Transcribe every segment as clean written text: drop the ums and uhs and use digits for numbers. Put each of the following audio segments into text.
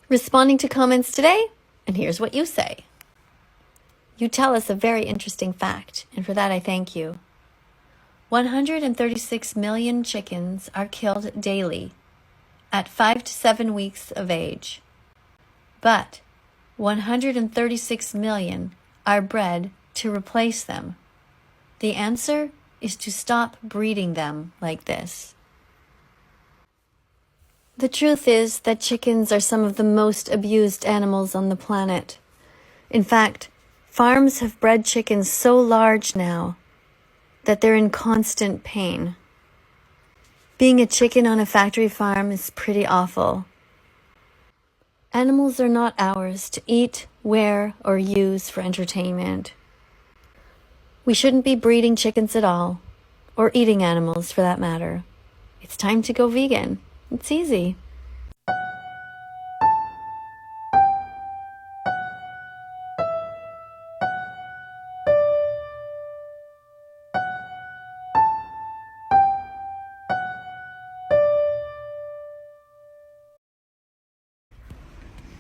Responding to comments today, and here's what you say. You tell us a very interesting fact, and for that I thank you. 136 million chickens are killed daily at 5 to 7 weeks of age. But 136 million are bred to replace them. The answer is to stop breeding them like this. The truth is that chickens are some of the most abused animals on the planet. In fact, farms have bred chickens so large now that they're in constant pain. Being a chicken on a factory farm is pretty awful. Animals are not ours to eat, wear, or use for entertainment. We shouldn't be breeding chickens at all, or eating animals for that matter. It's time to go vegan. It's easy.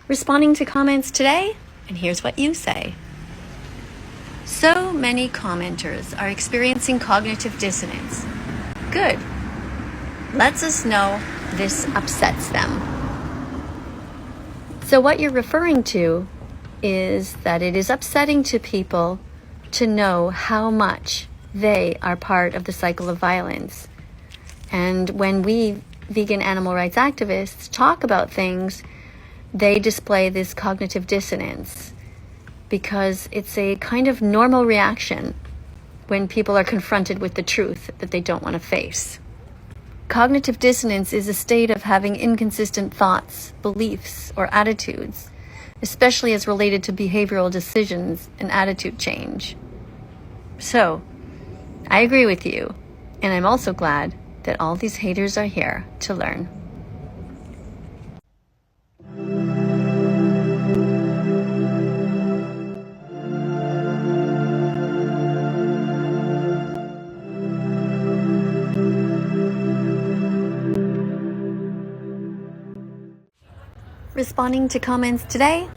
Responding to comments today, and here's what you say. So many commenters are experiencing cognitive dissonance. Good. Lets us know this upsets them. So what you're referring to is that it is upsetting to people to know how much they are part of the cycle of violence. And when we vegan animal rights activists talk about things, they display this cognitive dissonance because it's a kind of normal reaction when people are confronted with the truth that they don't want to face. Cognitive dissonance is a state of having inconsistent thoughts, beliefs, or attitudes, especially as related to behavioral decisions and attitude change. So, I agree with you, and I'm also glad that all these haters are here to learn. Responding to comments today,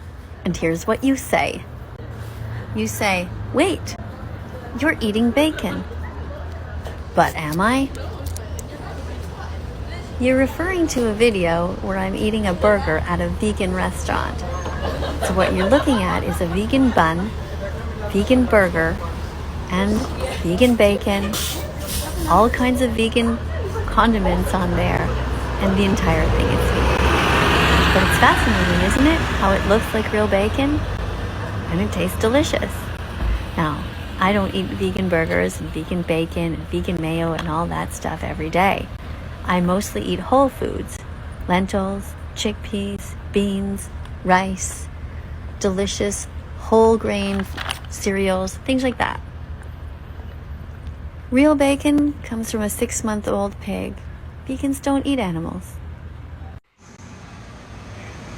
and here's what you say. You say, wait, you're eating bacon. But am I? You're referring to a video where I'm eating a burger at a vegan restaurant. So what you're looking at is a vegan bun, vegan burger, and vegan bacon, all kinds of vegan condiments on there, and the entire thing is vegan. But it's fascinating, isn't it? How it looks like real bacon and it tastes delicious. Now, I don't eat vegan burgers and vegan bacon and vegan mayo and all that stuff every day. I mostly eat whole foods, lentils, chickpeas, beans, rice, delicious whole grain cereals, things like that. Real bacon comes from a 6-month-old pig. Vegans don't eat animals.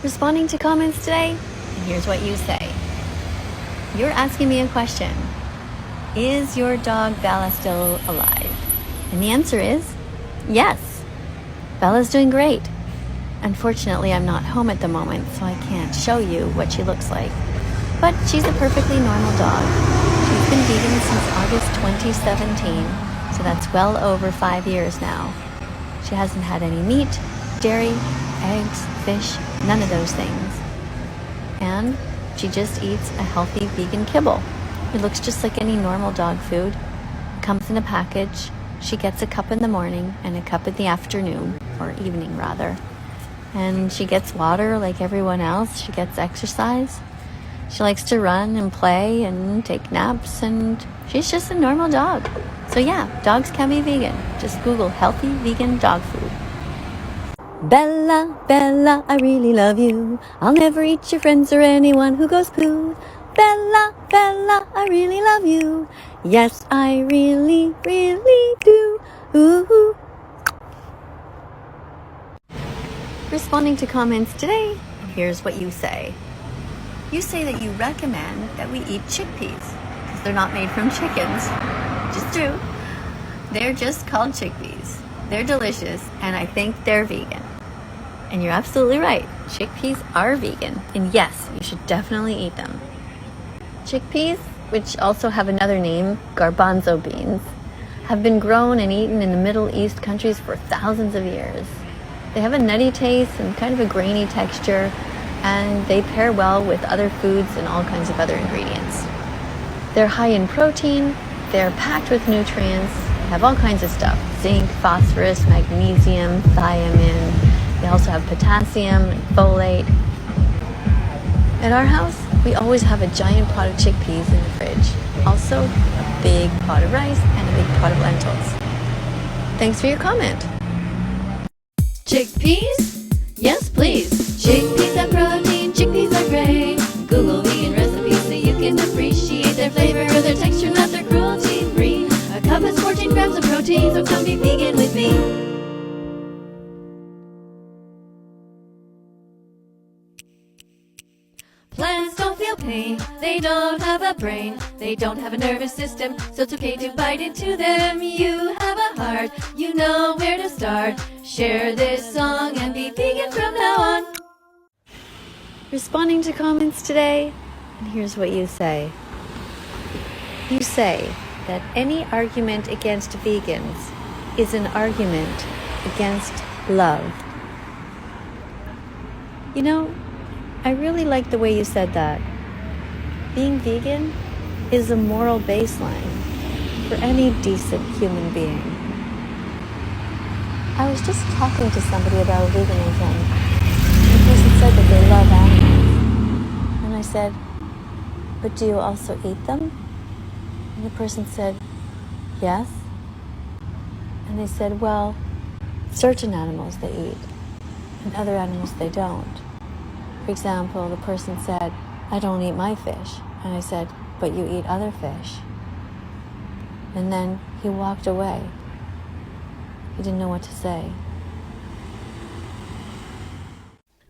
Responding to comments today, and here's what you say. You're asking me a question. Is your dog Bella still alive? And the answer is yes. Bella's doing great. Unfortunately, I'm not home at the moment, so I can't show you what she looks like. But she's a perfectly normal dog. She's been vegan since August 2017, so that's well over 5 years now. She hasn't had any meat, dairy, eggs, fish, none of those things. And she just eats a healthy vegan kibble. It looks just like any normal dog food. It comes in a package. She gets a cup in the morning and a cup in the afternoon, or evening rather. And she gets water like everyone else. She gets exercise. She likes to run and play and take naps, and she's just a normal dog. So yeah, dogs can be vegan. Just Google healthy vegan dog food. Bella, Bella, I really love you. I'll never eat your friends or anyone who goes poo. Bella, Bella, I really love you. Yes, I really, really do. Ooh. Responding to comments today, here's what you say. You say that you recommend that we eat chickpeas because they're not made from chickens, which is true. They're just called chickpeas. They're delicious, and I think they're vegan. And you're absolutely right. Chickpeas are vegan. And yes, you should definitely eat them. Chickpeas, which also have another name, garbanzo beans, have been grown and eaten in the Middle East countries for thousands of years. They have a nutty taste and kind of a grainy texture, and they pair well with other foods and all kinds of other ingredients. They're high in protein, they're packed with nutrients, have all kinds of stuff: zinc, phosphorus, magnesium, thiamine. They also have potassium and folate. At our house, we always have a giant pot of chickpeas in the fridge. Also, a big pot of rice and a big pot of lentils. Thanks for your comment. Chickpeas? Yes, please. Chickpeas have protein, chickpeas are great. Google vegan recipes so you can appreciate their flavor, their texture, and that they're cruelty-free. A cup is 14 grams of protein, so come be vegan with me. Plants don't feel pain, they don't have a brain, they don't have a nervous system, so it's okay to bite into them. You have a heart, you know where to start. Share this song and be vegan from now on. Responding to comments today, and here's what you say. You say that any argument against vegans is an argument against love. You know, I really like the way you said that. Being vegan is a moral baseline for any decent human being. I was just talking to somebody about veganism. The person said that they love animals. And I said, but do you also eat them? And the person said, yes. And they said, well, certain animals they eat, and other animals they don't. For example, the person said, I don't eat my fish. And I said, but you eat other fish. And then he walked away. He didn't know what to say.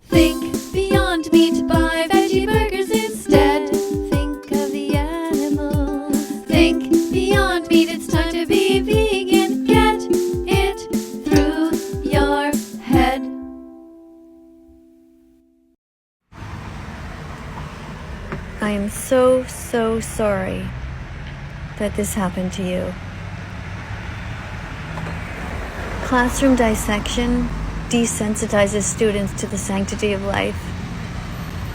Think beyond meat, buy veggie burgers instead. Think of the animals. Think beyond meat, it's time to be vegan. Get it through your head. I am so sorry that this happened to you. Classroom dissection desensitizes students to the sanctity of life.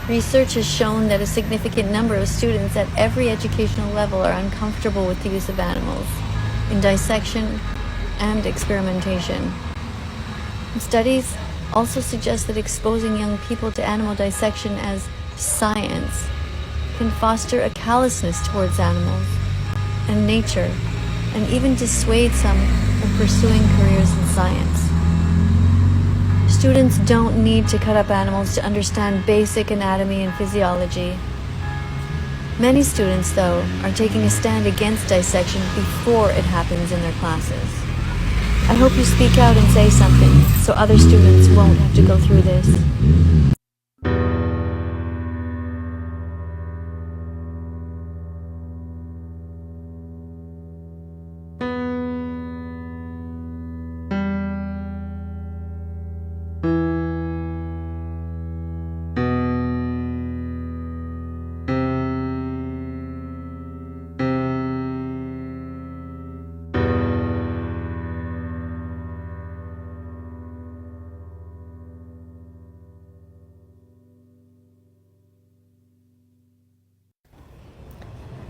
Research has shown that a significant number of students at every educational level are uncomfortable with the use of animals in dissection and experimentation. Studies also suggest that exposing young people to animal dissection as science can foster a callousness towards animals and nature, and even dissuade some from pursuing careers in science. Students don't need to cut up animals to understand basic anatomy and physiology. Many students, though, are taking a stand against dissection before it happens in their classes. I hope you speak out and say something so other students won't have to go through this.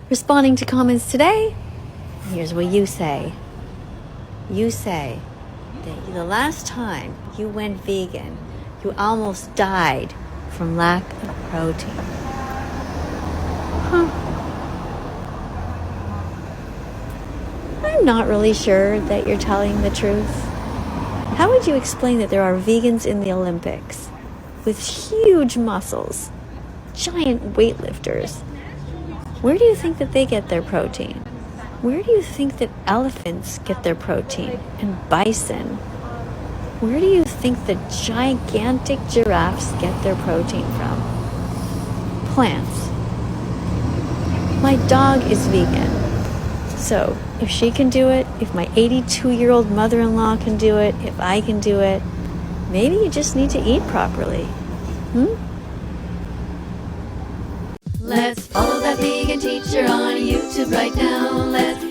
Responding to comments today, here's what you say. You say that the last time you went vegan, you almost died from lack of protein. I'm not really sure that you're telling the truth. How would you explain that there are vegans in the Olympics with huge muscles, giant weightlifters? Where do you think that they get their protein? Where do you think that elephants get their protein and bison? Where do you think the gigantic giraffes get their protein from? Plants. My dog is vegan. So if she can do it, if my 82-year-old mother-in-law can do it, if I can do it, Maybe you just need to eat properly. Let's follow that vegan teacher on YouTube right now. Let's